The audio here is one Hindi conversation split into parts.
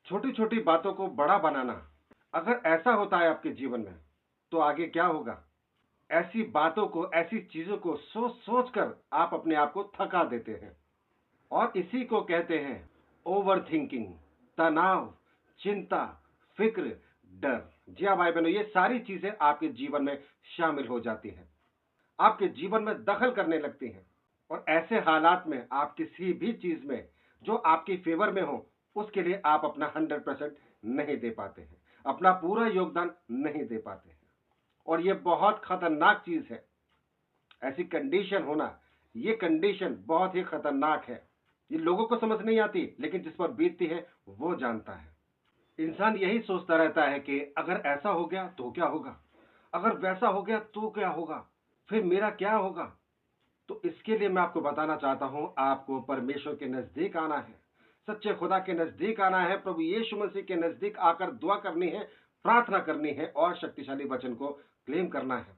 छोटी छोटी बातों को बड़ा बनाना, अगर ऐसा होता है आपके जीवन में, तो आगे क्या होगा? ऐसी बातों को, ऐसी चीजों को सोच सोच कर आप अपने आप को थका देते हैं। और इसी को कहते हैं ओवर थिंकिंग, तनाव, चिंता, फिक्र, डर। जी हाँ भाई बहनों, ये सारी चीजें आपके जीवन में शामिल हो जाती हैं, आपके जीवन में दखल करने लगती हैं। और ऐसे हालात में आप किसी भी चीज में जो आपकी फेवर में हो, उसके लिए आप अपना 100% नहीं दे पाते हैं, अपना पूरा योगदान नहीं दे पाते हैं। और ये बहुत खतरनाक चीज है, ऐसी कंडीशन होना। ये कंडीशन बहुत ही खतरनाक है। ये लोगों को समझ नहीं आती, लेकिन जिस पर बीतती है वो जानता है। इंसान यही सोचता रहता है कि अगर ऐसा हो गया तो क्या होगा, अगर वैसा हो गया तो क्या होगा, फिर मेरा क्या होगा। तो इसके लिए मैं आपको बताना चाहता हूं, आपको परमेश्वर के नजदीक आना है, सच्चे खुदा के नजदीक आना है, प्रभु यीशु मसीह के नजदीक आकर दुआ करनी है, प्रार्थना करनी है और शक्तिशाली वचन को क्लेम करना है।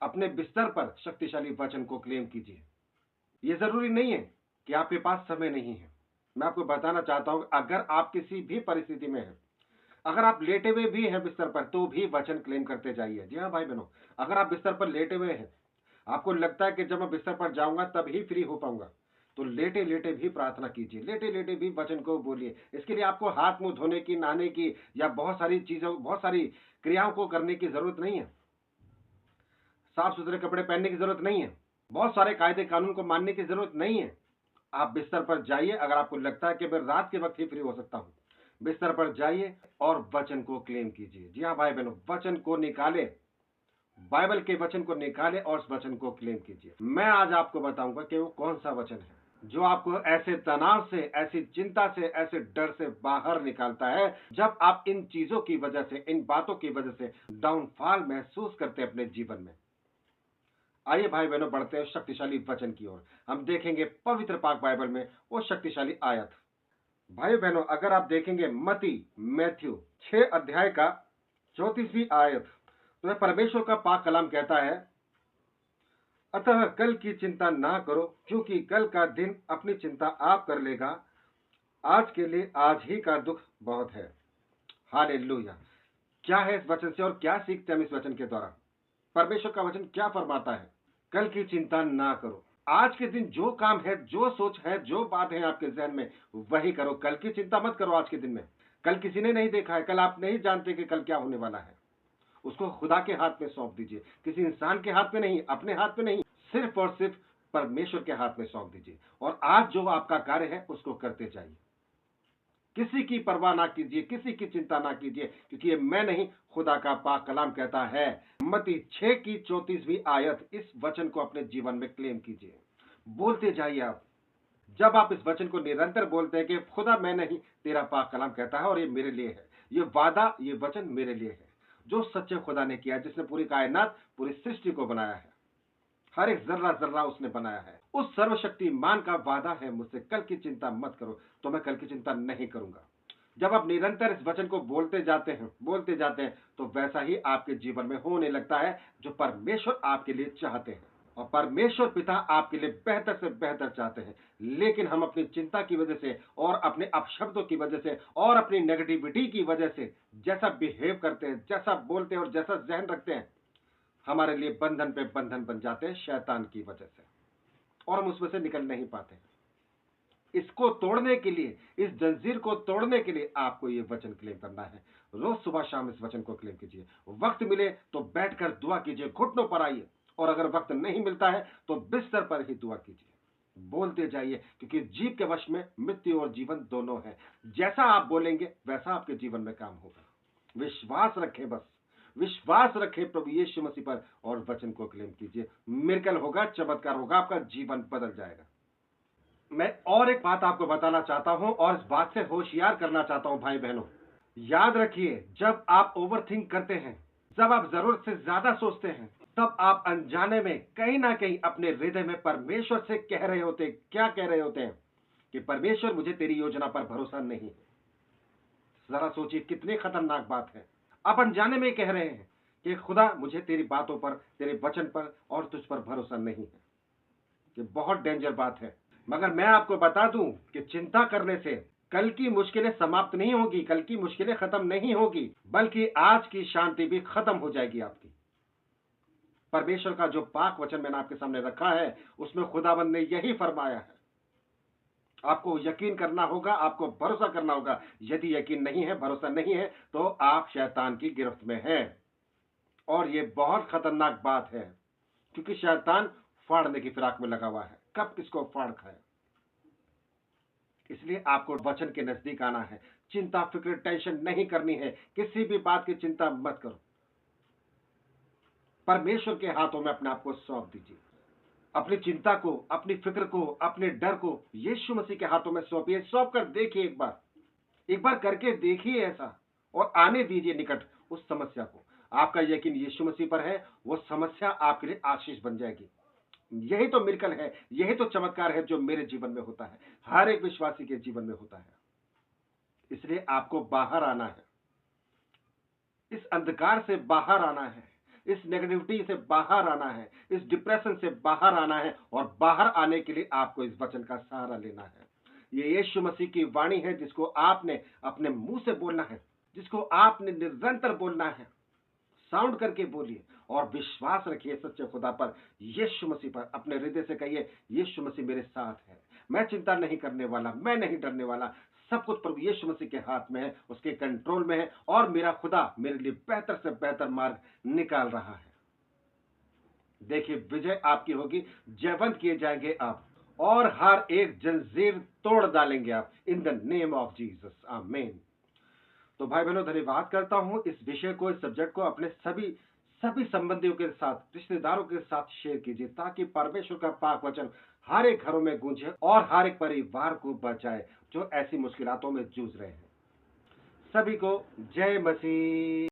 अपने बिस्तर पर शक्तिशाली वचन को क्लेम कीजिए। ये जरूरी नहीं है कि आपके पास समय नहीं है। मैं आपको बताना चाहता हूं, अगर आप किसी भी परिस्थिति में हैं, अगर आप लेटे हुए भी हैं बिस्तर पर, तो भी वचन क्लेम करते जाइए। जी हाँ भाई बहनों, अगर आप बिस्तर पर लेटे हुए हैं, आपको लगता है कि जब मैं बिस्तर पर जाऊंगा तभी फ्री हो पाऊंगा, तो लेटे लेटे भी प्रार्थना कीजिए, लेटे लेटे भी वचन को बोलिए। इसके लिए आपको हाथ मुंह धोने की, नहाने की या बहुत सारी चीजों, बहुत सारी क्रियाओं को करने की जरूरत नहीं है। साफ सुथरे कपड़े पहनने की जरूरत नहीं है, बहुत सारे कायदे कानून को मानने की जरूरत नहीं है। आप बिस्तर पर जाइए, अगर आपको लगता है कि मैं रात के वक्त ही फ्री हो सकता हूं, बिस्तर पर जाइए और वचन को क्लेम कीजिए। जी हाँ भाई बहनों, वचन को निकाले, बाइबल के वचन को निकाले और उस वचन को क्लेम कीजिए। मैं आज आपको बताऊंगा कि वो कौन सा वचन है जो आपको ऐसे तनाव से, ऐसी चिंता से, ऐसे डर से बाहर निकालता है, जब आप इन चीजों की वजह से, इन बातों की वजह से डाउनफॉल महसूस करते हैं अपने जीवन में। आइए भाई बहनों, बढ़ते हैं शक्तिशाली वचन की ओर। हम देखेंगे पवित्र पाक बाइबल में वो शक्तिशाली आयत। भाई बहनों, अगर आप देखेंगे मती, मैथ्यू 6 अध्याय का 34वीं आयत, तो परमेश्वर का पाक कलाम कहता है, अतः कल की चिंता ना करो, क्योंकि कल का दिन अपनी चिंता आप कर लेगा, आज के लिए आज ही का दुख बहुत है। हालेलुया। क्या है इस वचन से और क्या सीखते हैं हम इस वचन के द्वारा? परमेश्वर का वचन क्या फरमाता है? कल की चिंता ना करो, आज के दिन जो काम है, जो सोच है, जो बात है आपके जहन में, वही करो। कल की चिंता मत करो। आज के दिन में कल किसी ने नहीं देखा है, कल आप नहीं जानते कि कल क्या होने वाला है। उसको खुदा के हाथ में सौंप दीजिए, किसी इंसान के हाथ में नहीं, अपने हाथ में नहीं, सिर्फ और सिर्फ परमेश्वर के हाथ में सौंप दीजिए। और आज जो आपका कार्य है उसको करते जाइए, किसी की परवाह ना कीजिए, किसी की चिंता ना कीजिए, क्योंकि ये मैं नहीं, खुदा का पाक कलाम कहता है। मत्ती 6 की 34वीं आयत, इस वचन को अपने जीवन में क्लेम कीजिए, बोलते जाइए आप। जब आप इस वचन को निरंतर बोलते हैं कि खुदा मैं नहीं, तेरा पाक कलाम कहता है और ये मेरे लिए है, ये वादा, ये वचन मेरे लिए है, जो सच्चे खुदा ने किया, जिसने पूरी कायनात, पूरी सृष्टि को बनाया है, हर एक जर्रा जर्रा उसने बनाया है, उस सर्वशक्तिमान का वादा है मुझसे, कल की चिंता मत करो, तो मैं कल की चिंता नहीं करूंगा। जब आप निरंतर इस वचन को बोलते जाते हैं, बोलते जाते हैं, तो वैसा ही आपके जीवन में होने लगता है जो परमेश्वर आपके लिए चाहते हैं। और परमेश्वर पिता आपके लिए बेहतर से बेहतर चाहते हैं, लेकिन हम अपनी चिंता की वजह से और अपने अपशब्दों की वजह से और अपनी नेगेटिविटी की वजह से जैसा बिहेव करते हैं, जैसा बोलते हैं और जैसा जहन रखते हैं, हमारे लिए बंधन पे बंधन बन जाते हैं शैतान की वजह से, और हम उसमें से निकल नहीं पाते। इसको तोड़ने के लिए, इस जंजीर को तोड़ने के लिए आपको ये वचन क्लेम करना है। रोज सुबह शाम इस वचन को क्लेम कीजिए। वक्त मिले तो बैठकर दुआ कीजिए, घुटनों पर आइए, और अगर वक्त नहीं मिलता है तो बिस्तर पर ही दुआ कीजिए। बोलते जाइए, क्योंकि जीव के वश में मृत्यु और जीवन दोनों है। जैसा आप बोलेंगे वैसा आपके जीवन में काम होगा। विश्वास रखें, बस विश्वास रखें प्रभु यीशु मसीह पर, और वचन को क्लेम कीजिए। मिरेकल होगा, चमत्कार होगा, आपका जीवन बदल जाएगा। मैं और एक बात आपको बताना चाहता हूं और इस बात से होशियार करना चाहता हूं भाई बहनों। याद रखिए, जब आप ओवरथिंक करते हैं, जब आप जरूरत से ज्यादा सोचते हैं, तब आप अनजाने में कहीं ना कहीं अपने हृदय में परमेश्वर से कह रहे होते हैं, क्या कह रहे होते हैं? कि परमेश्वर, मुझे तेरी योजना पर भरोसा नहीं है। जरा सोचिए, कितनी खतरनाक बात है। आप अनजाने में कह रहे हैं कि खुदा, मुझे तेरी बातों पर, तेरे वचन पर और तुझ पर भरोसा नहीं है। ये बहुत डेंजर बात है। मगर मैं आपको बता दूं कि चिंता करने से कल की मुश्किलें समाप्त नहीं होगी, कल की मुश्किलें खत्म नहीं होगी, बल्कि आज की शांति भी खत्म हो जाएगी आपकी। परमेश्वर का जो पाक वचन मैंने आपके सामने रखा है, उसमें खुदाबंद ने यही फरमाया है। आपको यकीन करना होगा, आपको भरोसा करना होगा। यदि यकीन नहीं है, भरोसा नहीं है, तो आप शैतान की गिरफ्त में हैं। और ये बहुत खतरनाक बात है, क्योंकि शैतान फाड़ने की फिराक में लगा हुआ है, कब किसको फाड़ खाए। इसलिए आपको वचन के नजदीक आना है। चिंता फिक्र टेंशन नहीं करनी है, किसी भी बात की चिंता मत करो। परमेश्वर के हाथों में अपने आप को सौंप दीजिए। अपनी चिंता को, अपनी फिक्र को, अपने डर को यीशु मसीह के हाथों में सौंपिए। सौंप कर देखिए, एक बार करके देखिए ऐसा, और आने दीजिए निकट उस समस्या को। आपका यकीन यीशु मसीह पर है, वो समस्या आपके लिए आशीष बन जाएगी। यही तो मिरेकल है, यही तो चमत्कार है जो मेरे जीवन में होता है, हर एक विश्वासी के जीवन में होता है। इसलिए आपको बाहर आना है, इस अंधकार से बाहर आना है, इस नेगेटिविटी से बाहर आना है, इस डिप्रेशन से बाहर आना है। और बाहर आने के लिए आपको इस वचन का सहारा लेना है। ये यीशु मसीह की वाणी है, जिसको आपने अपने मुंह से बोलना है, जिसको आपने निरंतर बोलना है। साउंड करके बोलिए और विश्वास रखिए सच्चे खुदा पर, यीशु मसीह पर। अपने हृदय से कहिए, यीशु मसीह मेरे साथ है, मैं चिंता नहीं करने वाला, मैं नहीं डरने वाला। सब कुछ प्रभु यीशु मसीह के हाथ में है, उसके कंट्रोल में है, और मेरा खुदा मेरे लिए बेहतर से बेहतर मार्ग निकाल रहा है। देखिए, विजय आपकी होगी, जयवंत किए जाएंगे आप, और हर एक जंजीर तोड़ डालेंगे आप, in the name of Jesus, आमीन। तो भाई बहनों, धन्यवाद करता हूं। इस विषय को, इस सब्जेक्ट को अपने सभी सभी संबंधियों के साथ, रिश्तेदारों के साथ शेयर कीजिए, ताकि परमेश्वर का पाक वचन हर एक घरों में गूंजे और हर एक परिवार को बचाए जो ऐसी मुश्किलातों में जूझ रहे हैं। सभी को जय मसीह।